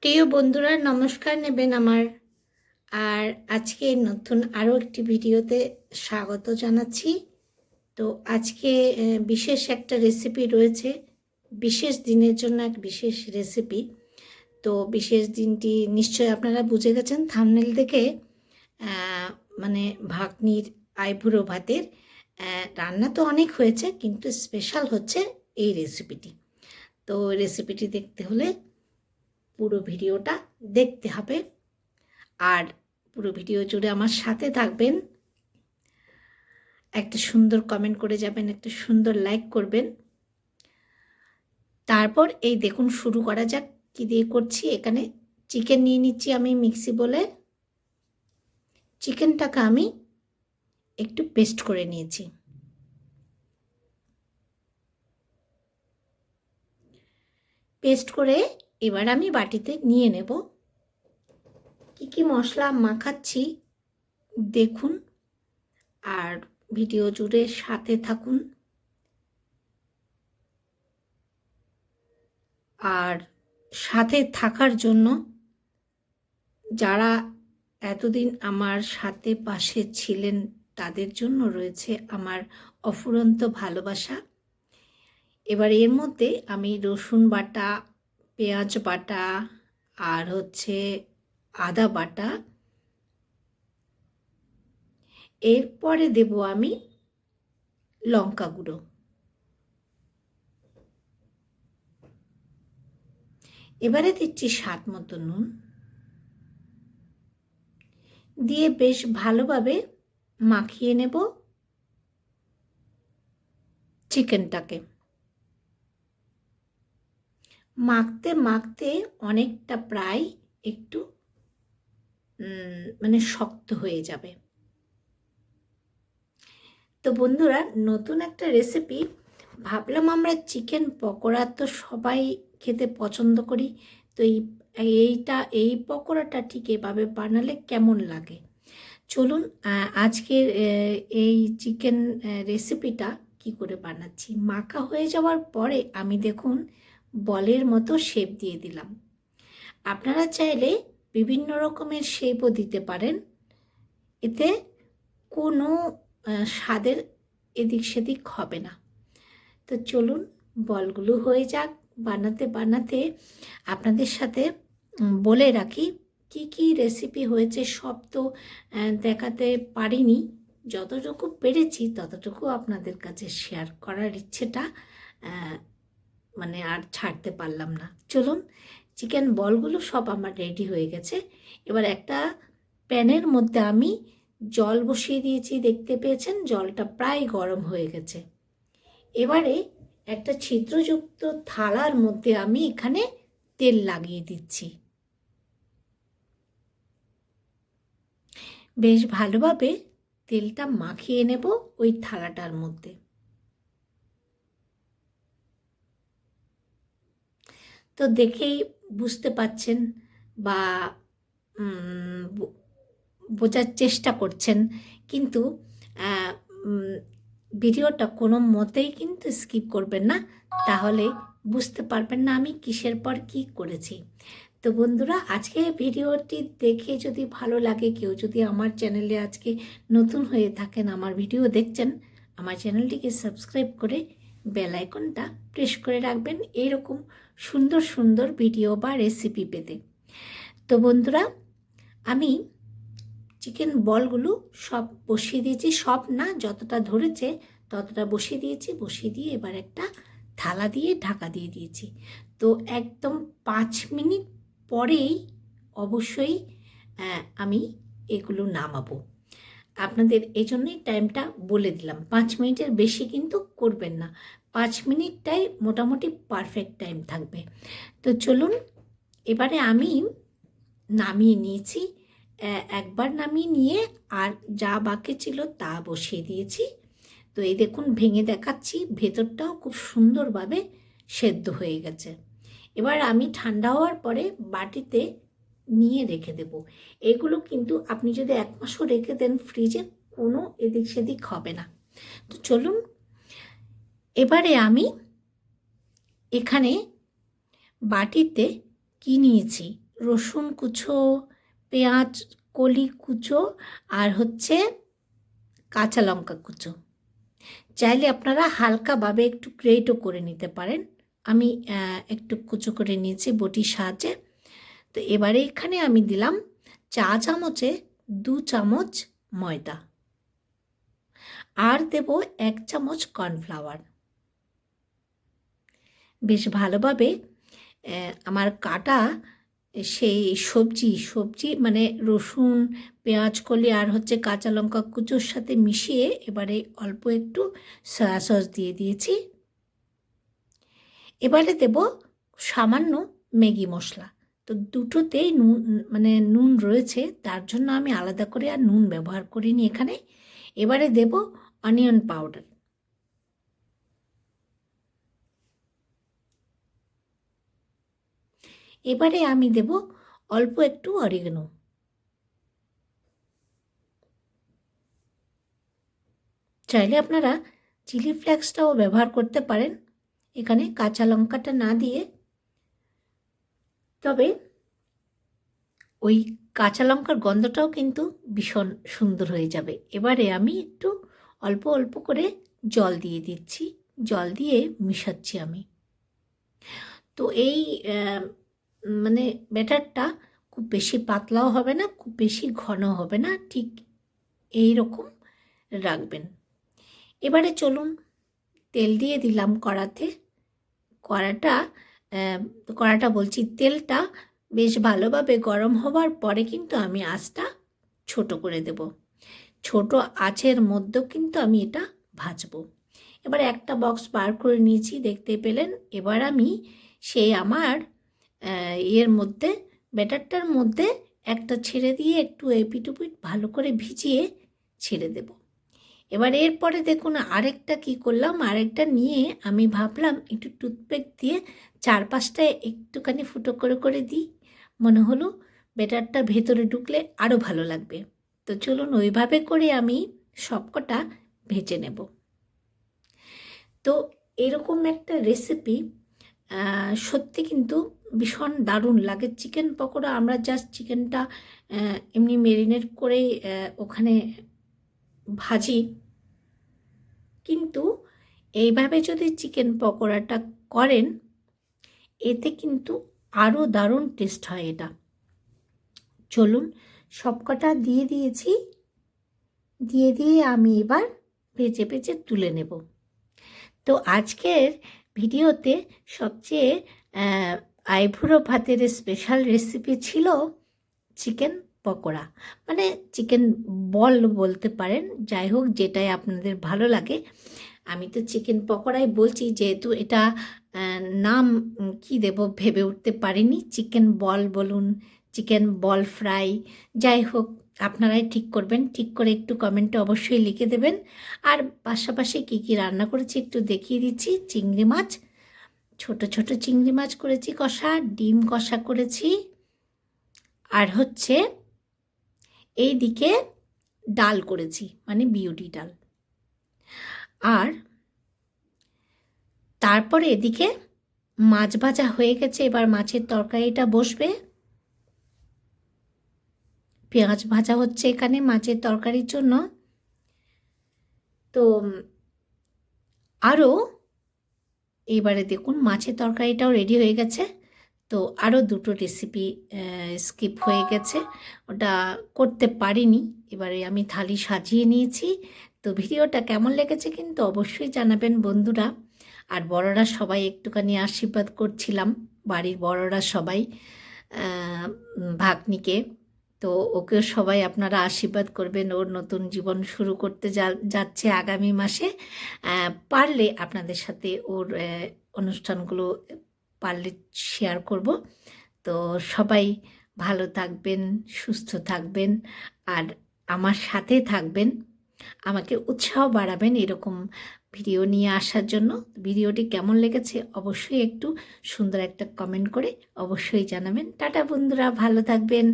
প্রিয় বন্ধুরা নমস্কার নেবেন আমার। আর আজকে নতুন আরও একটি ভিডিওতে স্বাগত জানাচ্ছি। তো আজকে বিশেষ একটা রেসিপি রয়েছে, বিশেষ দিনের জন্য এক বিশেষ রেসিপি। তো বিশেষ দিনটি নিশ্চয়ই আপনারা বুঝে গেছেন থাম্বনেল দেখে। মানে ভাগ্নির আইবুড়ো ভাতের রান্না তো অনেক হয়েছে, কিন্তু স্পেশাল হচ্ছে এই রেসিপিটি। তো রেসিপিটি দেখতে হলে পুরো ভিডিওটা দেখতে হবে, আর পুরো ভিডিও জুড়ে আমার সাথে থাকবেন। একটা সুন্দর কমেন্ট করে যাবেন, একটা সুন্দর লাইক করবেন। তারপর এই দেখুন শুরু করা যাক কী দিয়ে করছি। এখানে চিকেন নিয়ে নিচ্ছি আমি মিক্সি বলে। চিকেনটাকে আমি একটু পেস্ট করে নিয়েছি। পেস্ট করে এবার আমি বাটিতে নিয়ে নেব। কি কি মশলা মাখাচ্ছি দেখুন, আর ভিডিও জুড়ে সাথে থাকুন। আর সাথে থাকার জন্য যারা এতদিন আমার সাথে পাশে ছিলেন তাদের জন্য রয়েছে আমার অফুরন্ত ভালোবাসা। এবার এর মধ্যে আমি রসুন বাটা, পেঁয়াজ বাটা, আর হচ্ছে আদা বাটা, এরপরে দেব আমি লঙ্কা গুঁড়ো, এবারে দিচ্ছি স্বাদ মতো নুন, দিয়ে বেশ ভালোভাবে মাখিয়ে নেব চিকেনটাকে। মাখতে মাখতে অনেকটা প্রায় একটু মানে শক্ত হয়ে যাবে। তো বন্ধুরা, নতুন একটা রেসিপি ভাবলাম, আমরা চিকেন পকোড়া তো সবাই খেতে পছন্দ করি। তো এই পকোড়াটা ঠিক এভাবে বানালে কেমন লাগে, চলুন আজকের এই চিকেন রেসিপিটা কি করে বানাচ্ছি। মাখা হয়ে যাওয়ার পরে আমি দেখুন বলের মতো শেপ দিয়ে দিলাম। আপনারা চাইলে বিভিন্ন রকমের শেপও দিতে পারেন, এতে কোনো স্বাদের এদিক সেদিক হবে না। তো চলুন বলগুলো হয়ে যাক। বানাতে বানাতে আপনাদের সাথে বলে রাখি কি কি রেসিপি হয়েছে। সব তো দেখাতে পারিনি, যতটুকু পেরেছি ততটুকু আপনাদের কাছে শেয়ার করার ইচ্ছেটা মানে আর ছাড়তে পারলাম না। চলুন, চিকেন বলগুলো সব আমার রেডি হয়ে গেছে। এবার একটা প্যানের মধ্যে আমি জল বসিয়ে দিয়েছি, দেখতে পেয়েছেন জলটা প্রায় গরম হয়ে গেছে। এবারে একটা ছিদ্রযুক্ত থালার মধ্যে আমি এখানে তেল লাগিয়ে দিচ্ছি। বেশ ভালোভাবে তেলটা মাখিয়ে নেব ওই থালাটার মধ্যে। তো দেখেই বুঝতে পাচ্ছেন বা বোঝার চেষ্টা করছেন, কিন্তু ভিডিওটা কোনো মতেই কিন্তু স্কিপ করবেন না, তাহলে বুঝতে পারবেন না আমি কিসের পর কি করেছি। তো বন্ধুরা, আজকে ভিডিওটি দেখে যদি ভালো লাগে, কেউ যদি আমার চ্যানেলে আজকে নতুন হয়ে থাকেন, আমার ভিডিও দেখছেন, আমার চ্যানেলটিকে সাবস্ক্রাইব করে বেল আইকনটা প্রেস করে রাখবেন এইরকম সুন্দর সুন্দর ভিডিও বা রেসিপি পেতে। তো বন্ধুরা, আমি চিকেন বলগুলো সব বসিয়ে দিয়েছি, সব না, যতটা ধরেছে ততটা বসিয়ে দিয়েছি। বসিয়ে দিয়ে এবার একটা থালা দিয়ে ঢাকা দিয়ে দিয়েছি। তো একদম 5 মিনিট পরেই অবশ্যই আমি এগুলো নামাবো। আপনাদের এই জন্যই টাইমটা বলে দিলাম, 5 মিনিটের বেশি কিন্তু করবেন না, 5 মিনিটটাই মোটামুটি পারফেক্ট টাইম থাকবে। তো চলুন, এবারে আমি নামিয়ে নিয়েছি। একবার নামিয়ে নিয়ে আর যা বাকি ছিল তা বসিয়ে দিয়েছি। তো এই দেখুন ভেঙে দেখাচ্ছি, ভেতরটাও খুব সুন্দরভাবে সেদ্ধ হয়ে গেছে। এবার আমি ঠান্ডা হওয়ার পরে বাটিতে নিয়ে রেখে দেব। এগুলো কিন্তু আপনি যদি 1 মাসও রেখে দেন ফ্রিজে, কোনো এদিক সেদিক হবে না। তো চলুন, এবারে আমি এখানে বাটিতে কি নিয়েছি, রসুন কুচো, পেঁয়াজ কলি কুচো, আর হচ্ছে কাঁচা লঙ্কা কুচো। চাইলে আপনারা হালকাভাবে একটু গ্রেটও করে নিতে পারেন। আমি একটু কুচো করে নিয়েছি বটির সাহায্যে। তো এবারে এখানে আমি দিলাম চা চামচে 2 চামচ ময়দা, আর দেব 1 চামচ কর্নফ্লাওয়ার। বেশ ভালোভাবে আমার কাটা সেই সবজি মানে রসুন, পেঁয়াজ কলি আর হচ্ছে কাঁচা লঙ্কা কুচোর সাথে মিশিয়ে এবারে অল্প একটু সয়া সস দিয়ে দিয়েছি। এবারে দেব সামান্য ম্যাগি মশলা। তো দুটোতেই নুন রয়েছে, তার জন্য আমি আলাদা করে আর নুন ব্যবহার করিনি এখানে। এবারে দেব অনিয়ন পাউডার। এবারে আমি দেব অল্প একটু অরিগানো। চাইলে আপনারা চিলি ফ্লেক্সটাও ব্যবহার করতে পারেন এখানে কাঁচা লঙ্কাটা না দিয়ে। তবে ওই কাঁচা লঙ্কার গন্ধটাও কিন্তু ভীষণ সুন্দর হয়ে যাবে। এবারে আমি একটু অল্প অল্প করে জল দিয়ে দিচ্ছি, জল দিয়ে মিশাচ্ছি আমি। তো এই মানে ব্যাটারটা খুব বেশি পাতলাও হবে না, খুব বেশি ঘন হবে না, ঠিক এই রকম রাখবেন। এবারে চলুন, তেল দিয়ে দিলাম কড়াতে। কড়াটা বলছি, তেলটা বেশ ভালোভাবে গরম হবার পরে কিন্তু আমি আঁচটা ছোট করে দেব। ছোট আঁচের মধ্যেও কিন্তু আমি এটা ভাজবো। এবার একটা বক্স বার করে নিয়েছি, দেখতে পেলেন। এবার আমি সেই আমার ব্যাটারটার মধ্যে একটা ছেড়ে দিয়ে একটু এপিট ভালো করে ভিজিয়ে ছেড়ে দেব। এবার এরপরে দেখুন আরেকটা কি করলাম, আরেকটা নিয়ে আমি ভাবলাম একটু টুথপিক দিয়ে চারপাশটায় একটুখানি ফুটো করে করে দিই। মনে হলো ব্যাটারটা ভেতরে ঢুকলে আরও ভালো লাগবে। তো চলুন ওইভাবে করে আমি সবকটা ভেজে নেব। তো এরকম একটা রেসিপি সত্যি কিন্তু ভীষণ দারুণ লাগে। চিকেন পকোড়া আমরা জাস্ট চিকেনটা এমনি ম্যারিনেট করে ওখানে ভাজি, কিন্তু এইভাবে যদি চিকেন পকোড়াটা করেন এতে কিন্তু আরও দারুণ টেস্ট হয় এটা। চলুন সবকটা দিয়ে দিয়েছি, দিয়ে আমি এবার ভেজে ভেজে তুলে নেব। তো আজকের ভিডিওতে সবচেয়ে আইবুড়ো ভাতের স্পেশাল রেসিপি ছিল চিকেন পকোড়া, মানে চিকেন বল বলতে পারেন, যাই হোক যেটাই আপনাদের ভালো লাগে। আমি তো চিকেন পকোড়াই বলছি, যেহেতু এটা নাম কি দেব ভেবে উঠতে পারিনি। চিকেন বল বলুন, চিকেন বল ফ্রাই, যাই হোক আপনারাই ঠিক করবেন। ঠিক করে একটু কমেন্টে অবশ্যই লিখে দেবেন। আর পাশাপাশি কী কী রান্না করেছি একটু দেখিয়ে দিচ্ছি। চিংড়ি মাছ, ছোট ছোট চিংড়ি মাছ করেছি কষা, ডিম কষা করেছি, আর হচ্ছে এই দিকে ডাল করেছি, মানে বিউটি ডাল। আর তারপরে এদিকে মাছ ভাজা হয়ে গেছে। এবার মাছের তরকারিটা বসবে। পেঁয়াজ ভাজা হচ্ছে এখানে মাছের তরকারির জন্য। তো আরও এবারে দেখুন মাছের তরকারিটাও রেডি হয়ে গেছে। তো আরও দুটো রেসিপি স্কিপ হয়ে গেছে, ওটা করতে পারিনি। এবারে আমি থালি সাজিয়ে নিয়েছি। তো ভিডিওটা কেমন লেগেছে কিন্তু অবশ্যই জানাবেন বন্ধুরা। আর বড়রা সবাই একটুখানি আশীর্বাদ করছিলাম, বাড়ির বড়রা সবাই ভাগ্নিকে। তো ওকেও সবাই আপনারা আশীর্বাদ করবেন, ওর নতুন জীবন শুরু করতে যাচ্ছে আগামী মাসে। পারলে আপনাদের সাথে ওর অনুষ্ঠানগুলো পারলে শেয়ার করব। তো সবাই ভালো থাকবেন, সুস্থ থাকবেন, আর আমার সাথে থাকবেন, আমাকে উৎসাহ বাড়াবেন এরকম ভিডিও নিয়ে আসার জন্য। ভিডিওটি কেমন লেগেছে অবশ্যই একটু সুন্দর একটা কমেন্ট করে অবশ্যই জানাবেন। টাটা বন্ধুরা, ভালো থাকবেন।